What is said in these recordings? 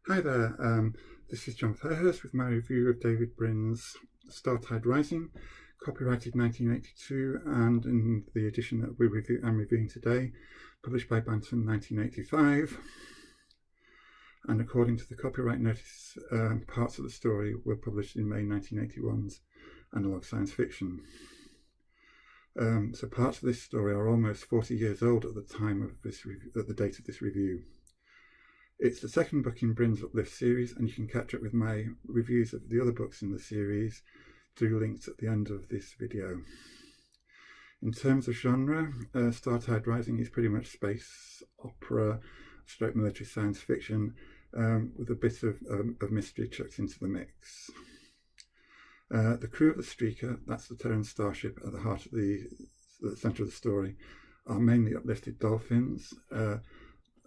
Hi there, this is John Fairhurst with my review of David Brin's Startide Rising, copyrighted 1982, and in the edition that I'm reviewing today, published by Bantam 1985. And according to the copyright notice, parts of the story were published in May 1981's Analog Science Fiction. So parts of this story are almost 40 years old at the time of at the date of this review. It's the second book in Brin's Uplift series, and you can catch up with my reviews of the other books in the series through links at the end of this video. In terms of genre, Startide Rising is pretty much space opera, stroke military science fiction, with a bit of mystery chucked into the mix. The crew of the Streaker, that's the Terran starship at the heart of the centre of the story, are mainly uplifted dolphins,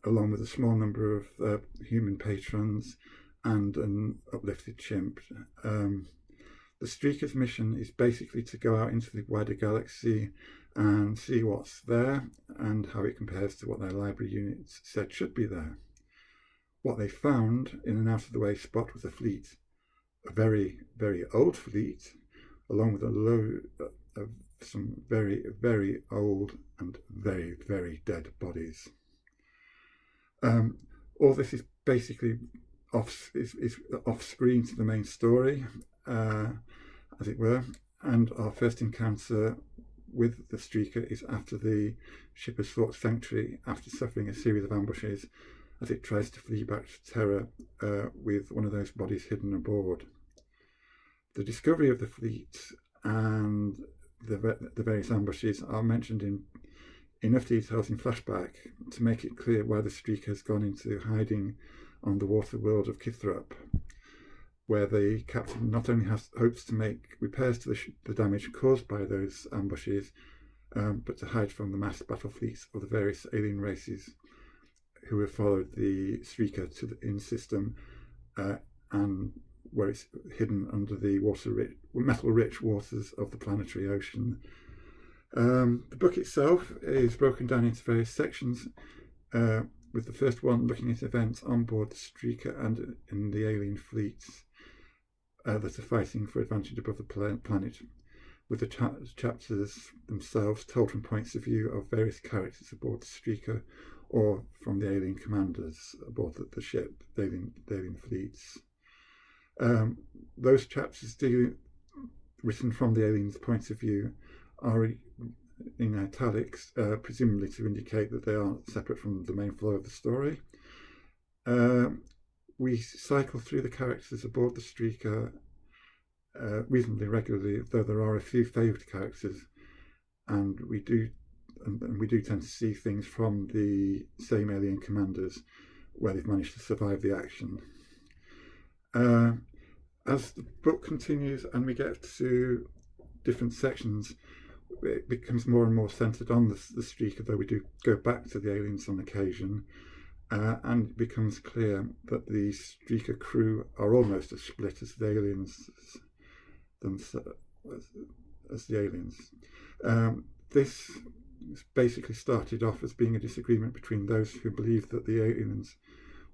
along with a small number of human patrons and an uplifted chimp. The Streaker's mission is basically to go out into the wider galaxy and see what's there and how it compares to what their library units said should be there. What they found in an out-of-the-way spot was a fleet, a very, very old fleet, along with a load of some very, very old and very, very dead bodies. All this is basically off screen to the main story, as it were, and our first encounter with the Streaker is after the ship has sought sanctuary after suffering a series of ambushes as it tries to flee back to Terra with one of those bodies hidden aboard. The discovery of the fleet and the various ambushes are mentioned in enough details in flashback to make it clear why the Streaker has gone into hiding on the water world of Kithrop, where the captain not only hopes to make repairs to the damage caused by those ambushes, but to hide from the massed battle fleets of the various alien races who have followed the Streaker in system, and where it's hidden under the metal-rich waters of the planetary ocean. The book itself is broken down into various sections, with the first one looking at events on board the Streaker and in the alien fleets that are fighting for advantage above the planet, with the chapters themselves told from points of view of various characters aboard the Streaker or from the alien commanders aboard the ship, the alien fleets. Those chapters written from the aliens' point of view are in italics, presumably to indicate that they are separate from the main flow of the story. We cycle through the characters aboard the Streaker reasonably regularly, though there are a few favoured characters, and we do tend to see things from the same alien commanders where they've managed to survive the action. As the book continues and we get to different sections, it becomes more and more centred on the Streaker, though we do go back to the aliens on occasion, and it becomes clear that the Streaker crew are almost as split as the aliens This basically started off as being a disagreement between those who believed that the aliens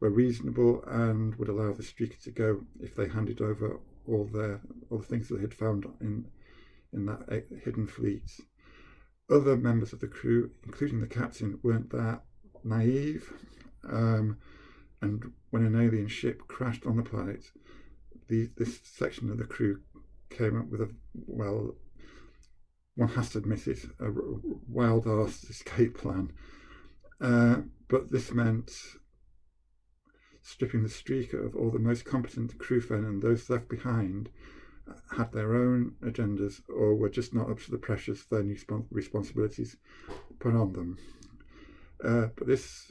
were reasonable and would allow the Streaker to go if they handed over all the things that they had found in that hidden fleet. Other members of the crew, including the captain, weren't that naive, and when an alien ship crashed on the planet, this section of the crew came up with one has to admit it, a wild-ass escape plan. But this meant stripping the Streaker of all the most competent crewmen, and those left behind had their own agendas or were just not up to the pressures their new responsibilities put on them. But this,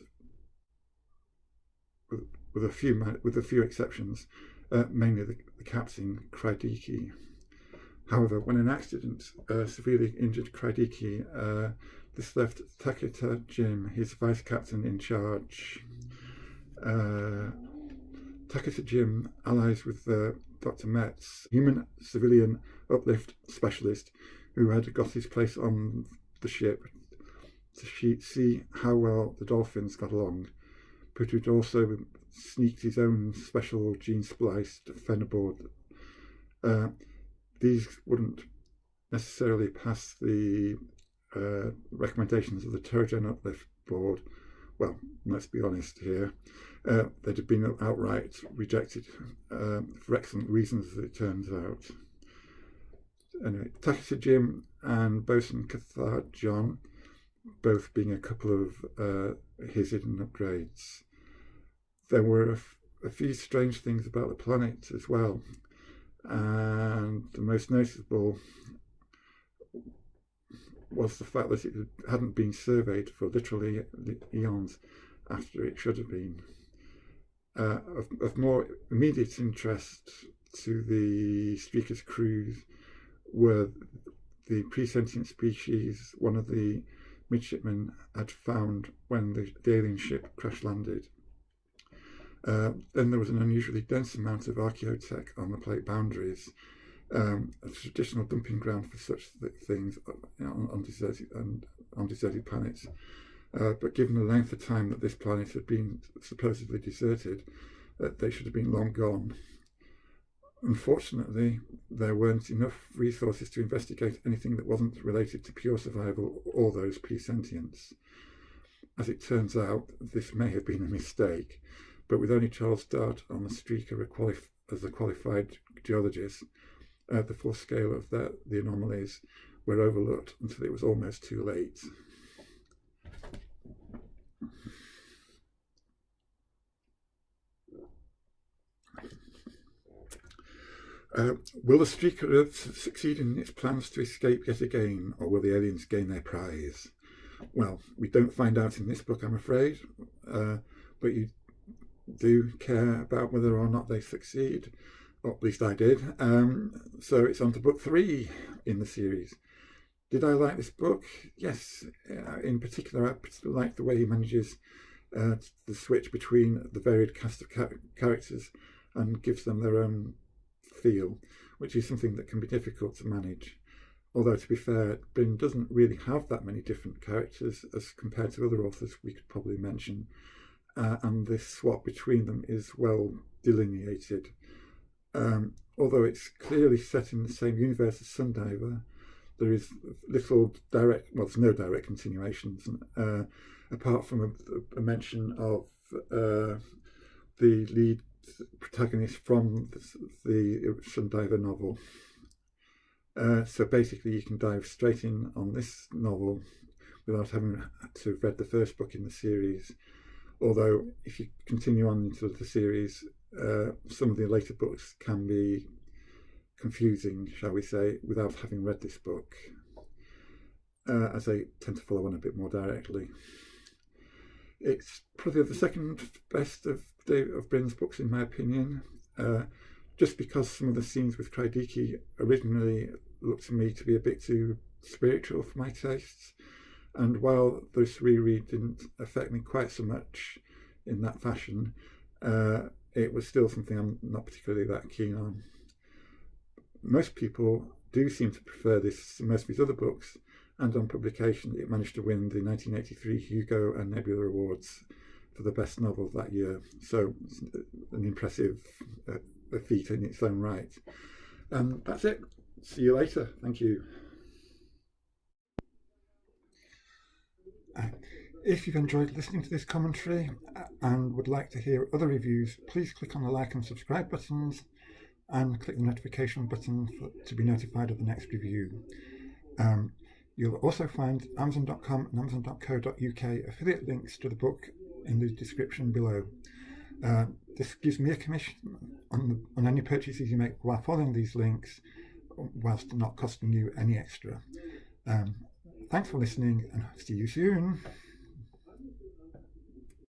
with a few exceptions, mainly the captain, Krydiki. However, when an accident severely injured Krydiki, this left Taketa Jim, his vice captain, in charge. Taketa Jim allies with Dr. Metz, human civilian uplift specialist, who had got his place on the ship to see how well the dolphins got along, but who'd also sneaked his own special gene-spliced Fenner board. These wouldn't necessarily pass the recommendations of the Teragen Uplift board. Well, let's be honest here. They'd have been outright rejected for excellent reasons, as it turns out. Anyway, Takata Jim and Bosun Cathart John, both being a couple of his hidden upgrades. There were a few strange things about the planet as well, and the most noticeable was the fact that it hadn't been surveyed for literally eons after it should have been. Of more immediate interest to the Streaker's crews were the pre-sentient species one of the midshipmen had found when the alien ship crash landed. Then there was an unusually dense amount of archaeotech on the plate boundaries, a traditional dumping ground for such things on deserted planets. But given the length of time that this planet had been supposedly deserted, they should have been long gone. Unfortunately, there weren't enough resources to investigate anything that wasn't related to pure survival or those pre-sentients. As it turns out, this may have been a mistake, but with only Charles Dart on the Streaker as a qualified geologist, the full scale of the anomalies were overlooked until it was almost too late. Will the Streaker succeed in its plans to escape yet again, or will the aliens gain their prize? Well, we don't find out in this book, I'm afraid, but you do care about whether or not they succeed, or at least I did. So it's on to book 3 in the series. Did I like this book? Yes. In particular, I like the way he manages the switch between the varied cast of characters and gives them their own feel, which is something that can be difficult to manage. Although, to be fair, Brin doesn't really have that many different characters as compared to other authors we could probably mention, and this swap between them is well delineated. Although it's clearly set in the same universe as Sundiver, there is little direct, well, there's no direct continuations, apart from a mention of the lead protagonist from the Sundiver novel. So basically you can dive straight in on this novel without having to have read the first book in the series. Although if you continue on into the series, some of the later books can be confusing, shall we say, without having read this book, as they tend to follow on a bit more directly. It's probably the second best of Brin's books, in my opinion, just because some of the scenes with Cridiki originally looked to me to be a bit too spiritual for my tastes, and while this reread didn't affect me quite so much in that fashion, it was still something I'm not particularly that keen on. Most people do seem to prefer this to most of his other books, and on publication it managed to win the 1983 Hugo and Nebula Awards for the best novel that year, so it's an impressive feat in its own right. That's it. See you later. Thank you. If you've enjoyed listening to this commentary and would like to hear other reviews, please click on the like and subscribe buttons and click the notification button to be notified of the next review. You'll also find Amazon.com and Amazon.co.uk affiliate links to the book in the description below. This gives me a commission on any purchases you make while following these links, whilst not costing you any extra. Thanks for listening, and see you soon.